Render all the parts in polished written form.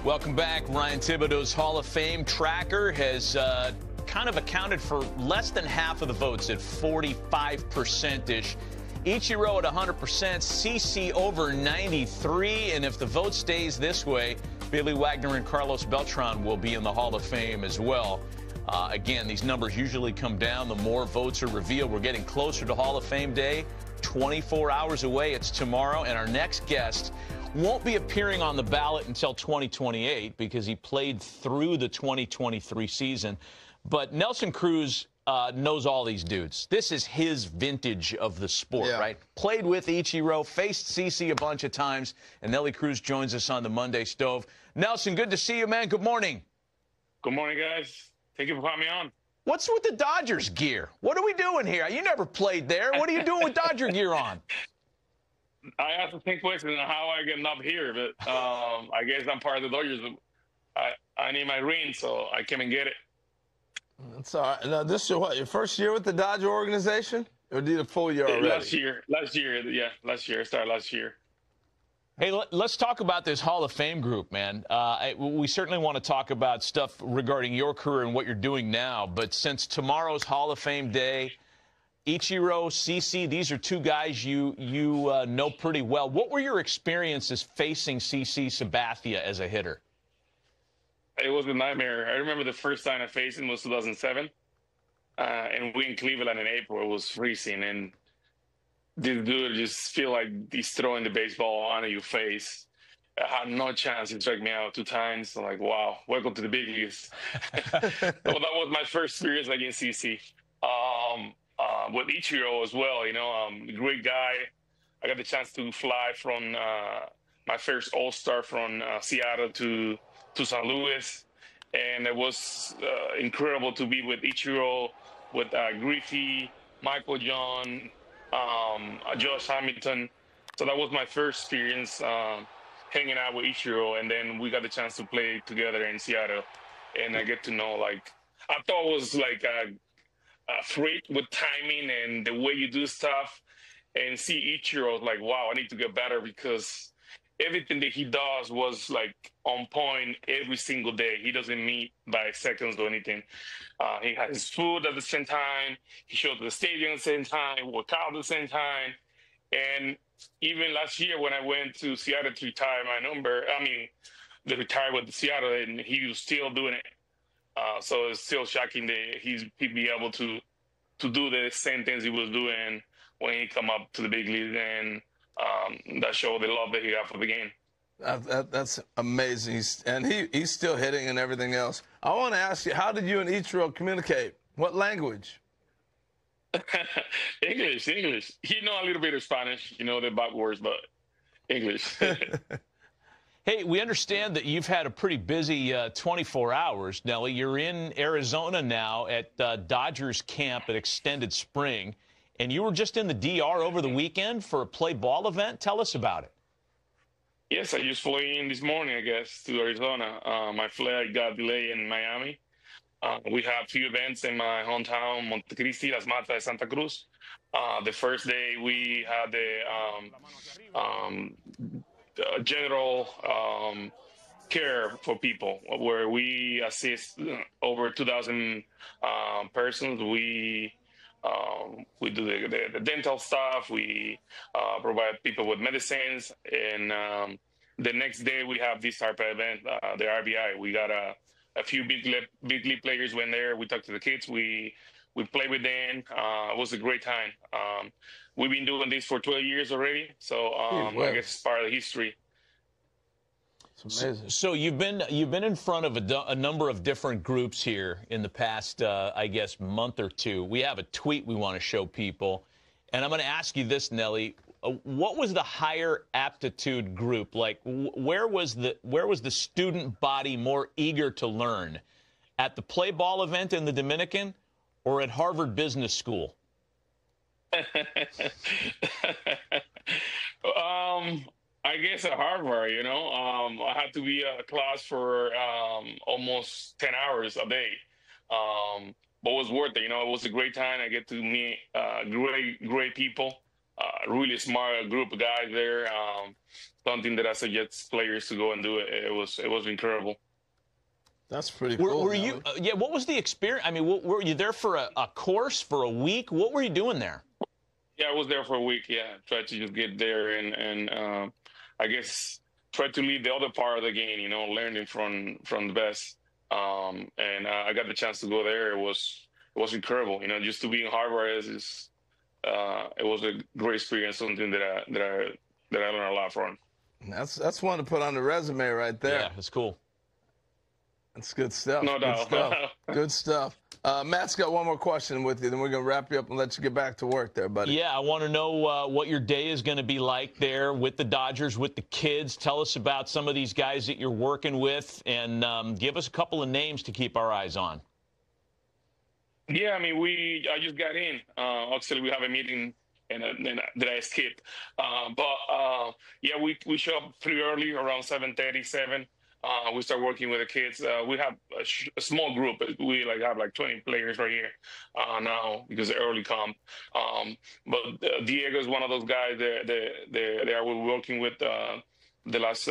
Welcome back. Ryan Thibodeau's Hall of Fame tracker has kind of accounted for less than half of the votes at 45%-ish. Ichiro at 100%, CC over 93, and if the vote stays this way, Billy Wagner and Carlos Beltran will be in the Hall of Fame as well. Again, these numbers usually come down the more votes are revealed. We're getting closer to Hall of Fame Day. 24 hours away. It's tomorrow, and our next guest won't be appearing on the ballot until 2028 because he played through the 2023 season. But Nelson Cruz knows all these dudes. This is his vintage of the sport, right? Played with Ichiro, faced CC a bunch of times, and Nelly Cruz joins us on the Monday Stove. Nelson, good to see you, man. Good morning. Good morning, guys. Thank you for having me on. What's with the Dodgers gear? What are we doing here? You never played there. What are you doing with Dodger gear on? I have to think question on how I get up here, but I guess I'm part of the Dodgers. I need my ring, so I came and get it. That's all right. Now, this is what, your first year with the Dodger organization? Or did you a full year already? Last year. Yeah, last year. I started last year. Hey, let's talk about this Hall of Fame group, man. We certainly want to talk about stuff regarding your career and what you're doing now. But since tomorrow's Hall of Fame day, Ichiro, CC, these are two guys you know pretty well. What were your experiences facing CC Sabathia as a hitter? It was a nightmare. I remember the first time I faced him was 2007. And we in Cleveland in April. It was freezing. And this dude just feel like he's throwing the baseball on your face. I had no chance. He struck me out 2 times. I'm like, wow, welcome to the big leagues. So that was my first experience against CC. With Ichiro as well, you know, great guy. I got the chance to fly from my first All-Star from Seattle to St. Louis. And it was incredible to be with Ichiro, with Griffey, Michael John, Josh Hamilton. So that was my first experience hanging out with Ichiro, and then we got the chance to play together in Seattle, and I get to know, like, I thought it was like a freak with timing and the way you do stuff, and see Ichiro, like, wow, I need to get better because everything that he does was like on point every single day. He doesn't meet by seconds or anything. He has his food at the same time. He showed up at the stadium at the same time, worked out at the same time. And even last year when I went to Seattle to retire my number, they retired with Seattle, and he was still doing it. So it's still shocking that he'd be able to do the same things he was doing when he come up to the big league, and that showed the love that he got for the game. That's amazing. He's still hitting and everything else. I want to ask you, how did you and Ichiro communicate? What language? English. He know a little bit of Spanish, you know, the backwards, but English. Hey, we understand that you've had a pretty busy 24 hours, Nelly. You're in Arizona now at Dodgers camp at Extended Spring, and you were just in the DR over the weekend for a play ball event. Tell us about it. Yes, I just flew in this morning, I guess, to Arizona. My flight got delayed in Miami. We have a few events in my hometown, Montecristi, Las Matas de Santa Cruz. The first day we had the general care for people, where we assist over 2,000 persons. We do the dental stuff. We provide people with medicines. And the next day we have this type of event, the RBI. We got a few big league players went there. We talked to the kids. We played with them. It was a great time. We've been doing this for 12 years already. So I guess it's part of the history. So you've been in front of a number of different groups here in the past, I guess, month or two. We have a tweet we want to show people, and I'm going to ask you this, Nelly: what was the higher aptitude group? Like, where was the student body more eager to learn, at the play ball event in the Dominican, or at Harvard Business School? I guess at Harvard, you know, I had to be at a class for almost 10 hours a day. But it was worth it, you know. It was a great time. I get to meet great people. really smart group of guys there. Something that I suggest players to go and do. It was incredible. That's pretty cool. Were you? Yeah. What was the experience? I mean, were you there for a course for a week? What were you doing there? Yeah, I was there for a week. Yeah, tried to just get there and I guess try to lead the other part of the game. You know, learning from the best. And I got the chance to go there. It was incredible. You know, just to be in Harvard it was a great experience. Something that I learned a lot from. That's one to put on the resume right there. Yeah, it's cool. That's good stuff. No doubt. Good stuff. Good stuff. Matt's got one more question with you, then we're going to wrap you up and let you get back to work there, buddy. Yeah, I want to know what your day is going to be like there with the Dodgers, with the kids. Tell us about some of these guys that you're working with, and give us a couple of names to keep our eyes on. Yeah, I mean, I just got in. Actually, we have a meeting that I skipped. Yeah, we show up pretty early, around 7:37. We start working with the kids. We have a small group. We have 20 players right here now because of early comp. But Diego is one of those guys that I was working with the last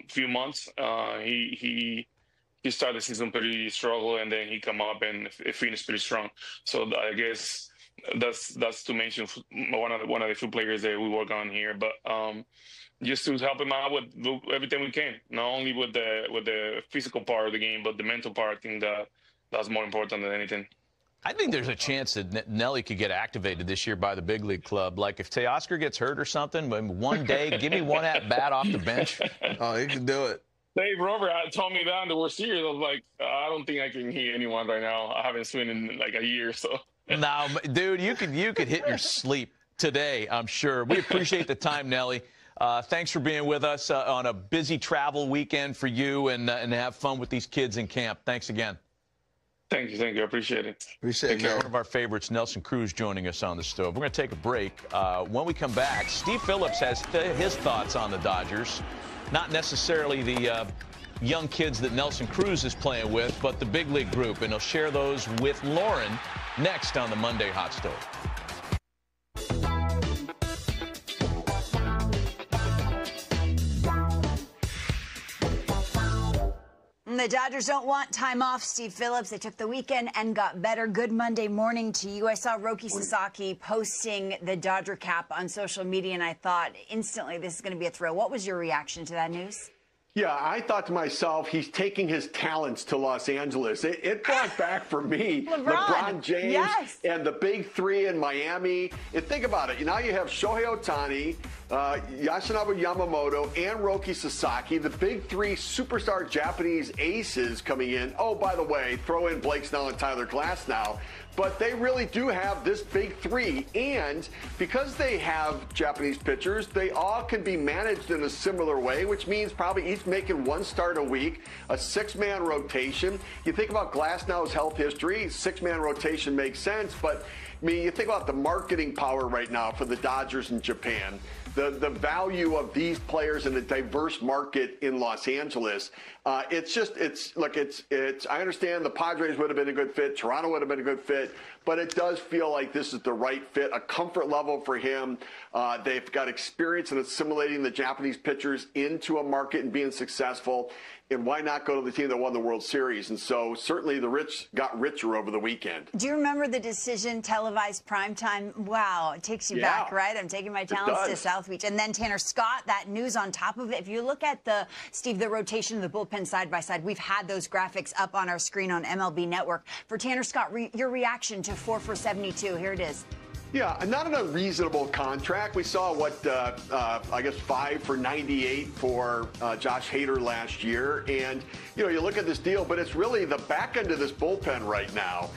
few months. He started the season pretty struggle, and then he come up and finished pretty strong. So I guess that's to mention one of the few players that we work on here. But just to help him out with everything we can, not only with the physical part of the game, but the mental part. I think that's more important than anything. I think there's a chance that Nelly could get activated this year by the big league club. Like if Teoscar gets hurt or something, one day, give me one at bat off the bench. Oh, he can do it. Dave Robert told me that in the World Series. I was like, I don't think I can hit anyone right now. I haven't swung in a year, so. No, dude, you could hit your sleep today, I'm sure. We appreciate the time, Nelly. Thanks for being with us on a busy travel weekend for you, and have fun with these kids in camp. Thanks again. Thank you. I appreciate it. Appreciate it. One of our favorites, Nelson Cruz, joining us on the stove. We're going to take a break. When we come back, Steve Phillips has his thoughts on the Dodgers. Not necessarily the young kids that Nelson Cruz is playing with, but the big league group, and he'll share those with Lauren next on the Monday Hot Stove. The Dodgers don't want time off, Steve Phillips. They took the weekend and got better. Good Monday morning to you. I saw Roki Sasaki posting the Dodger cap on social media, and I thought instantly this is going to be a thrill. What was your reaction to that news? Yeah, I thought to myself, he's taking his talents to Los Angeles. It brought back for me LeBron James and the big three in Miami. And think about it. Now you have Shohei Ohtani, Yoshinobu Yamamoto, and Roki Sasaki, the big three superstar Japanese aces coming in. Oh, by the way, throw in Blake Snell and Tyler Glass now. But they really do have this big three, and because they have Japanese pitchers, they all can be managed in a similar way, which means probably each making one start a week, a six-man rotation. You think about Glasnow's health history, six-man rotation makes sense, but I mean, you think about the marketing power right now for the Dodgers in Japan, the value of these players in a diverse market in Los Angeles. I understand the Padres would have been a good fit, Toronto would have been a good fit, but it does feel like this is the right fit, a comfort level for him. They've got experience in assimilating the Japanese pitchers into a market and being successful. And why not go to the team that won the World Series? And so certainly the rich got richer over the weekend. Do you remember the decision, televised primetime? Wow, it takes you back, right? I'm taking my talents to South Beach. And then Tanner Scott, that news on top of it. If you look at the rotation of the bullpen side by side, we've had those graphics up on our screen on MLB Network. For Tanner Scott, your reaction to 4 for 72. Here it is. Yeah, not an unreasonable contract. We saw I guess 5 for 98 for Josh Hader last year. And, you look at this deal, but it's really the back end of this bullpen right now.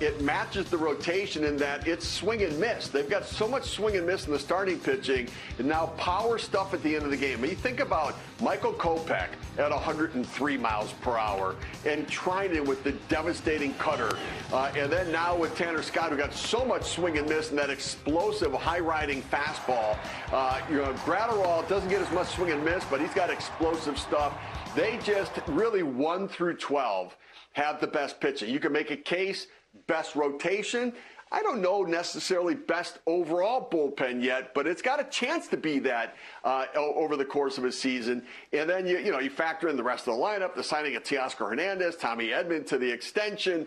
It matches the rotation in that it's swing and miss. They've got so much swing and miss in the starting pitching, and now power stuff at the end of the game. When you think about Michael Kopech at 103 miles per hour and Trinan with the devastating cutter, and then now with Tanner Scott, who got so much swing and miss and that explosive high-riding fastball. Gratterall doesn't get as much swing and miss, but he's got explosive stuff. They just really 1 through 12 have the best pitching. You can make a case, best rotation. I don't know necessarily best overall bullpen yet, but it's got a chance to be that over the course of a season. And then, you factor in the rest of the lineup, the signing of Teoscar Hernandez, Tommy Edman to the extension,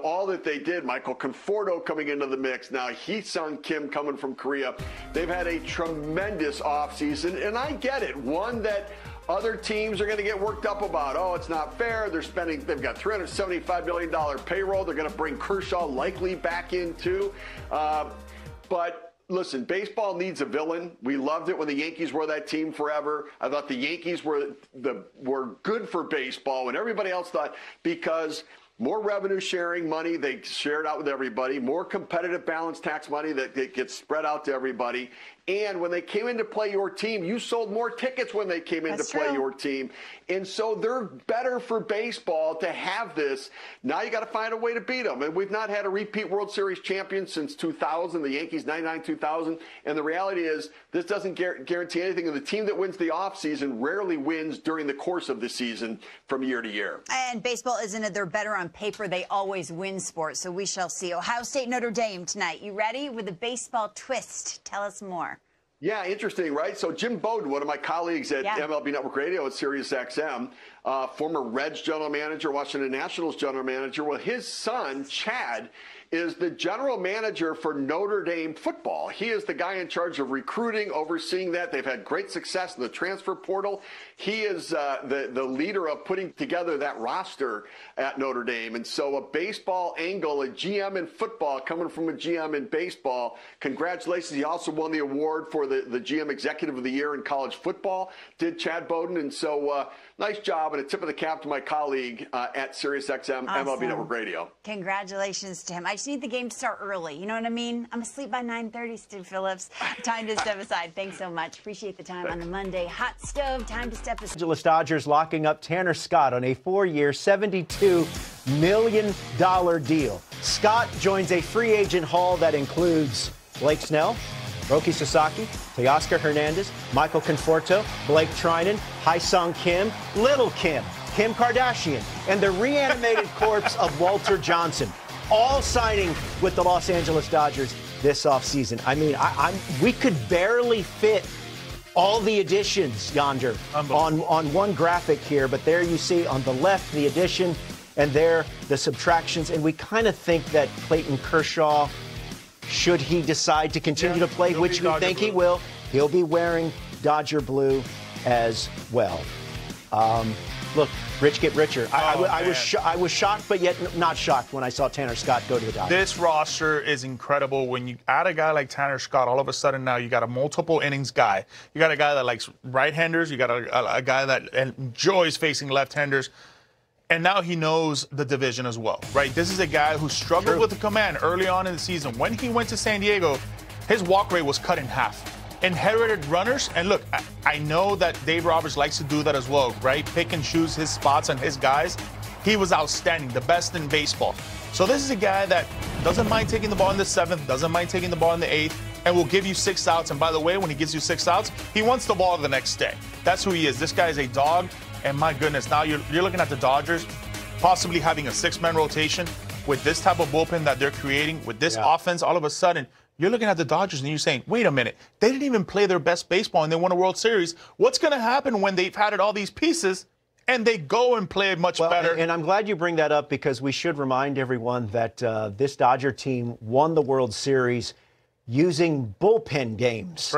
all that they did, Michael Conforto coming into the mix, now Hee-Sung Kim coming from Korea. They've had a tremendous offseason, and I get it. One that other teams are going to get worked up about. Oh, it's not fair. They've got $375 million payroll. They're going to bring Kershaw likely back in too. But listen, baseball needs a villain. We loved it when the Yankees were that team forever. I thought the Yankees were good for baseball, and everybody else thought, because more revenue sharing money, they shared out with everybody, more competitive balance tax money that gets spread out to everybody. And when they came in to play your team, you sold more tickets when they came in to play your team. And so they're better for baseball to have this. Now you got to find a way to beat them. And we've not had a repeat World Series champion since 2000, the Yankees 99-2000. And the reality is this doesn't guarantee anything. And the team that wins the offseason rarely wins during the course of the season from year to year. And baseball isn't it? They're better on paper. They always win sports. So we shall see. Ohio State, Notre Dame tonight. You ready with a baseball twist? Tell us more. Yeah, interesting, right? So Jim Bowden, one of my colleagues at MLB Network Radio at Sirius XM, former Reds general manager, Washington Nationals general manager. Well, his son, Chad, is the general manager for Notre Dame football. He is the guy in charge of recruiting, overseeing that. They've had great success in the transfer portal. He is the leader of putting together that roster at Notre Dame. And so a baseball angle, a GM in football coming from a GM in baseball. Congratulations. He also won the award for the GM Executive of the Year in college football, did Chad Bowden. And so nice job, and a tip of the cap to my colleague at Sirius XM, awesome. MLB Network Radio. Congratulations to him. I just need the game to start early. You know what I mean? I'm asleep by 9:30, Stu Phillips. Time to step aside. Thanks so much. Appreciate the time on the Monday Hot Stove. Time to step aside. Angeles Dodgers locking up Tanner Scott on a 4-year, $72 million deal. Scott joins a free agent haul that includes Blake Snell, Roki Sasaki, Teoscar Hernandez, Michael Conforto, Blake Trinan, Hee-Sung Kim, Little Kim, Kim Kardashian, and the reanimated corpse of Walter Johnson, all signing with the Los Angeles Dodgers this offseason. I mean, we could barely fit all the additions yonder on one graphic here, but there you see on the left the addition and there the subtractions, and we kind of think that Clayton Kershaw, should he decide to continue to play, which we think he will, he'll be wearing Dodger blue as well. Look, rich get richer. I was shocked, but yet not shocked when I saw Tanner Scott go to the Dodgers. This roster is incredible. When you add a guy like Tanner Scott, all of a sudden now you got a multiple innings guy. You got a guy that likes right-handers. You got a guy that enjoys facing left-handers. And now he knows the division as well, right? This is a guy who struggled with the command early on in the season. When he went to San Diego, his walk rate was cut in half. Inherited runners, and look, I know that Dave Roberts likes to do that as well, right? Pick and choose his spots and his guys. He was outstanding, the best in baseball. So this is a guy that doesn't mind taking the ball in the 7th, doesn't mind taking the ball in the 8th, and will give you 6 outs. And by the way, when he gives you 6 outs, he wants the ball the next day. That's who he is. This guy is a dog, and my goodness, now you're looking at the Dodgers possibly having a 6-man rotation with this type of bullpen that they're creating, with this offense. All of a sudden, you're looking at the Dodgers and you're saying, wait a minute, they didn't even play their best baseball and they won a World Series. What's going to happen when they've added all these pieces and they go and play much better? And I'm glad you bring that up, because we should remind everyone that this Dodger team won the World Series using bullpen games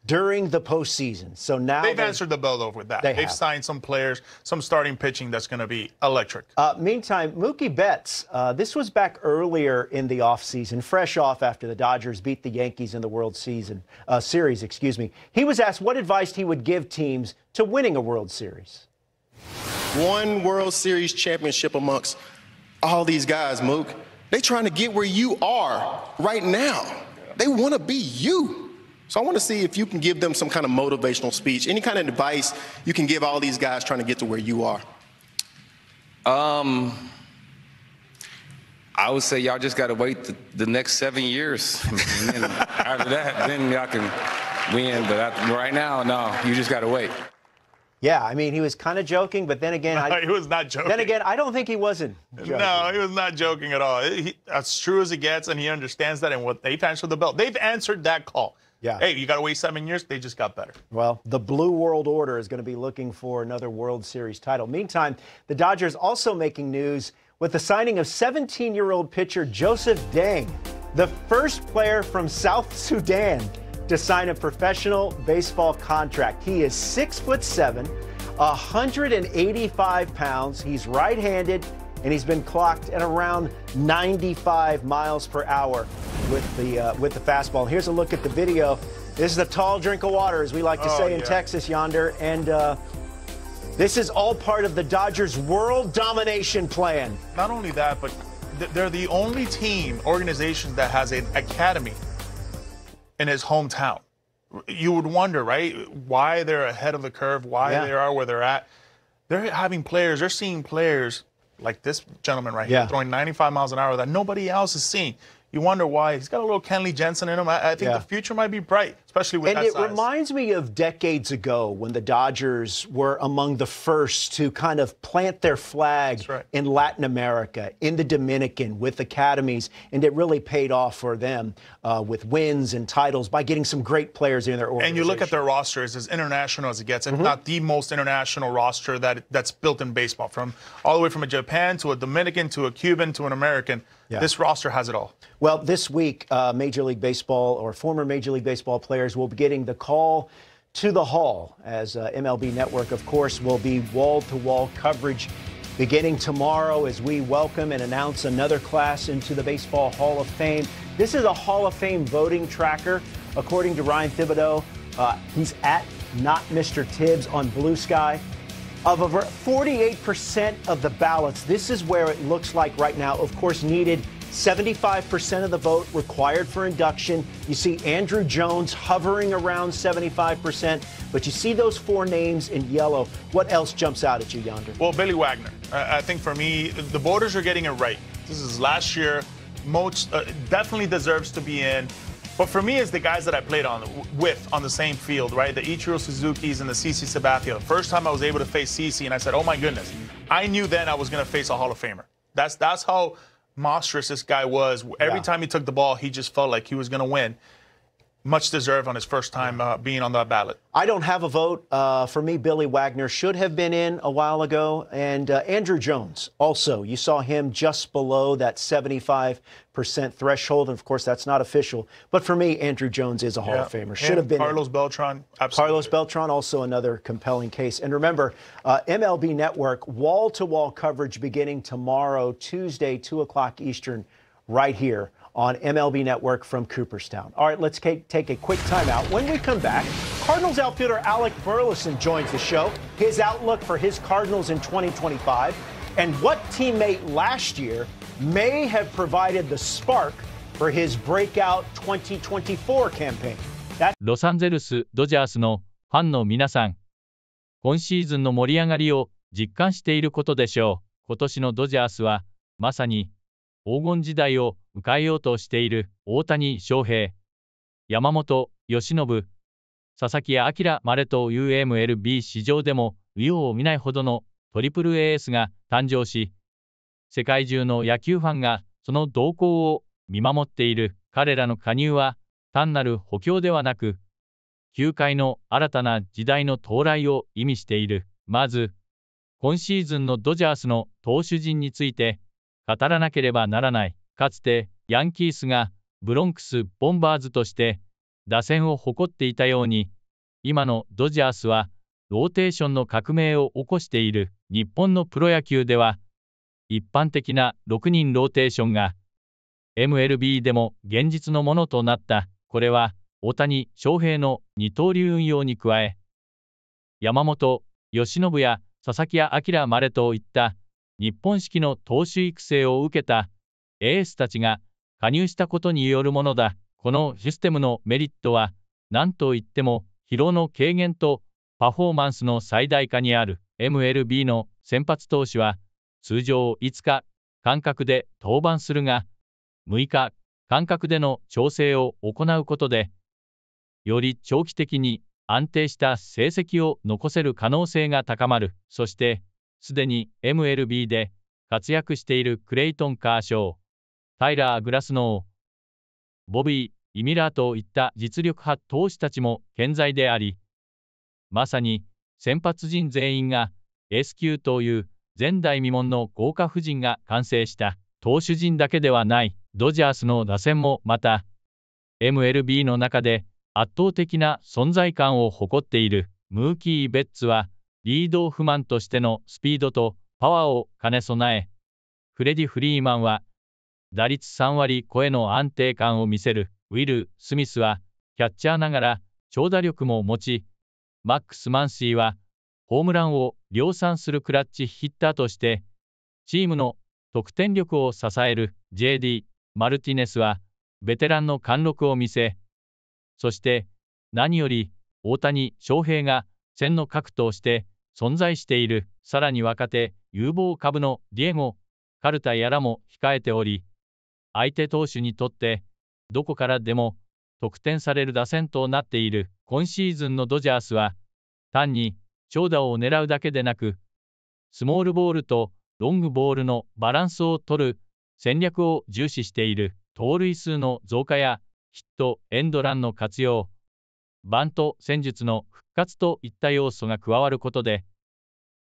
during the postseason. So now they've answered the bell though with that. They've signed some players, some starting pitching that's going to be electric. Meantime, Mookie Betts, this was back earlier in the offseason, fresh off after the Dodgers beat the Yankees in the World Series. He was asked what advice he would give teams to winning a World Series. One World Series championship amongst all these guys, Mook. They're trying to get where you are right now. They want to be you. So I want to see if you can give them some kind of motivational speech, any kind of advice you can give all these guys trying to get to where you are. I would say y'all just got to wait the next 7 years. And then after that, then y'all can win. But right now, no, you just got to wait. Yeah, I mean, he was kind of joking, but then again, he was not joking. Then again, I don't think he wasn't joking. No, he was not joking at all. As true as it gets, and he understands that. And what they've answered the bell, they've answered that call. Yeah. Hey, you got to wait 7 years. They just got better. Well, the Blue World Order is going to be looking for another World Series title. Meantime, the Dodgers also making news with the signing of 17-year-old pitcher Joseph Deng, the first player from South Sudan to sign a professional baseball contract. He is 6'7", 185 pounds. He's right-handed, and he's been clocked at around 95 miles per hour with the fastball. And here's a look at the video. This is a tall drink of water, as we like to say in Texas yonder. And this is all part of the Dodgers' world domination plan. Not only that, but they're the only organization that has an academy in his hometown. You would wonder, right, why they're ahead of the curve, why they are where they're at. They're having players, they're seeing players like this gentleman right here throwing 95 miles an hour that nobody else is seeing. You wonder why. He's got a little Kenley Jensen in him. I think the future might be bright, especially with that size. And it reminds me of decades ago when the Dodgers were among the first to kind of plant their flag in Latin America, in the Dominican, with academies, and it really paid off for them with wins and titles by getting some great players in their organization. And you look at their roster, it's as international as it gets, if not the most international roster that's built in baseball, from all the way from a Japan to a Dominican to a Cuban to an American. This roster has it all. Well, this week, Major League Baseball or former Major League Baseball players will be getting the call to the Hall, as MLB Network, of course, will be wall-to-wall coverage beginning tomorrow as we welcome and announce another class into the Baseball Hall of Fame. This is a Hall of Fame voting tracker, according to Ryan Thibodeau. He's at Not Mr. Tibbs on Blue Sky. Of over 48% of the ballots, this is where it looks like right now, of course, needed 75% of the vote required for induction. You see Andrew Jones hovering around 75%, but you see those four names in yellow. What else jumps out at you yonder? Well, Billy Wagner. I think for me, the voters are getting it right. This is last year. Most definitely deserves to be in. But for me, it's the guys that I played on the same field, right? The Ichiro Suzuki's and the CC Sabathia. The first time I was able to face CC, and I said, oh my goodness, I knew then I was going to face a Hall of Famer. That's how monstrous this guy was. Every time he took the ball, he just felt like he was going to win. Much deserved on his first time being on that ballot. I don't have a vote. For me, Billy Wagner should have been in a while ago. And Andrew Jones, also, you saw him just below that 75% threshold. And, of course, that's not official. But for me, Andrew Jones is a Hall of Famer. Should have been Carlos Beltran, absolutely. Carlos Beltran, also another compelling case. And remember, MLB Network, wall-to-wall coverage beginning tomorrow, Tuesday, 2 o'clock Eastern, right here on MLB Network from Cooperstown. All right, let's take a quick timeout. When we come back, Cardinals outfielder Alec Burleson joins the show. His outlook for his Cardinals in 2025, and what teammate last year may have provided the spark for his breakout 2024 campaign. ロサンゼルス・ドジャースのファンの皆さん、今シーズンの盛り上がりを実感していることでしょう。今年のドジャースはまさに黄金時代を迎えようとしている大谷翔平、山本由伸、佐々木朗まれと MLB 史上でも類を見ないほどのトリプルエースが誕生し、世界中の野球ファンがその動向を見守っている。彼らの加入は単なる補強ではなく、球界の新たな時代の到来を意味している。まず、今シーズンのドジャースの投手陣について語らなければならない。かつてヤンキースがブロンクス・ボンバーズとして打線を誇っていたように、今のドジャースはローテーションの革命を起こしている。日本のプロ野球では一般的な6人ローテーションが MLB でも現実のものとなった。これは大谷翔平の二刀流運用に加え、山本由伸や佐々木朗まれといった日本式の投手育成を受けたエースたちが加入したことによるものだ。このシステムのメリットは何といっても疲労の軽減とパフォーマンスの最大化にある。MLB の先発投手は通常5日間隔で登板するが、6日間隔での調整を行うことで、より長期的に安定した成績を残せる可能性が高まる。そして、すでに MLB で活躍しているクレイトン・カーショー、タイラー・グラスノー、ボビー・イミラーといった実力派投手たちも健在であり、まさに先発陣全員がエース級という前代未聞の豪華布陣が完成した投手陣だけではない。ドジャースの打線もまた MLB の中で圧倒的な存在感を誇っている。ムーキー・ベッツはリードオフマンとしてのスピードとパワーを兼ね備え、フレディ・フリーマンは打率3割超えの安定感を見せる。ウィル・スミスはキャッチャーながら長打力も持ち、マックス・マンシーはホームランを量産するクラッチヒッターとしてチームの得点力を支える。 JD マルティネスはベテランの貫禄を見せ、そして何より大谷翔平が千の核として存在している。さらに若手有望株のディエゴ・カルタやらも控えており、相手投手にとってどこからでも得点される打線となっている。今シーズンのドジャースは単に長打を狙うだけでなく、スモールボールとロングボールのバランスを取る戦略を重視している。盗塁数の増加やヒットエンドランの活用、バント戦術の復活といった要素が加わることで、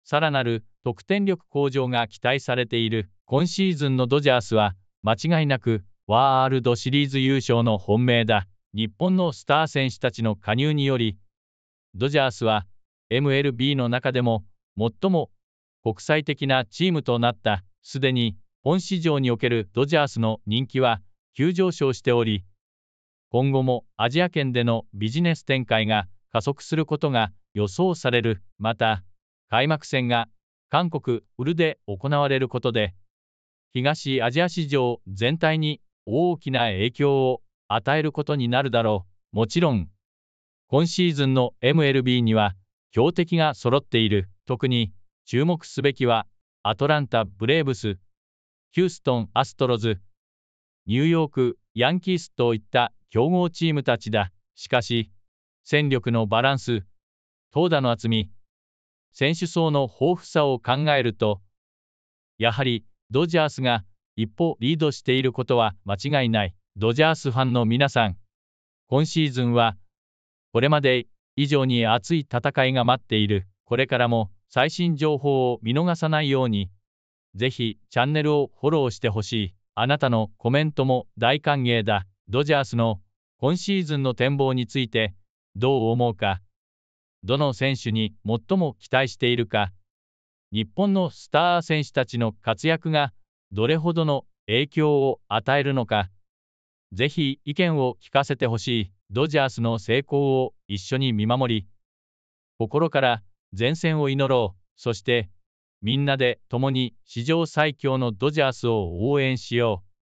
さらなる得点力向上が期待されている。今シーズンのドジャースは間違いなくワールドシリーズ優勝の本命だ。日本のスター選手たちの加入により、ドジャースは MLB の中でも最も国際的なチームとなった。すでに本市場におけるドジャースの人気は急上昇しており、今後もアジア圏でのビジネス展開が加速することが予想される。また、開幕戦が韓国・ウルで行われることで、東アジア市場全体に大きな影響を与えることになるだろう。もちろん、今シーズンの MLB には強敵が揃っている。特に注目すべきはアトランタ・ブレーブス、ヒューストン・アストロズ、ニューヨーク・ヤンキースといった強豪チームたちだ。しかし、戦力のバランス、投打の厚み、選手層の豊富さを考えると、やはりドジャースが一歩リードしていることは間違いない。ドジャースファンの皆さん、今シーズンはこれまで以上に熱い戦いが待っている。これからも最新情報を見逃さないように、ぜひチャンネルをフォローしてほしい。あなたのコメントも大歓迎だ。ドジャースの今シーズンの展望についてどう思うか、どの選手に最も期待しているか、日本のスター選手たちの活躍がどれほどの影響を与えるのか、ぜひ意見を聞かせてほしい。ドジャースの成功を一緒に見守り、心から善戦を祈ろう。そして、みんなで共に史上最強のドジャースを応援しよう。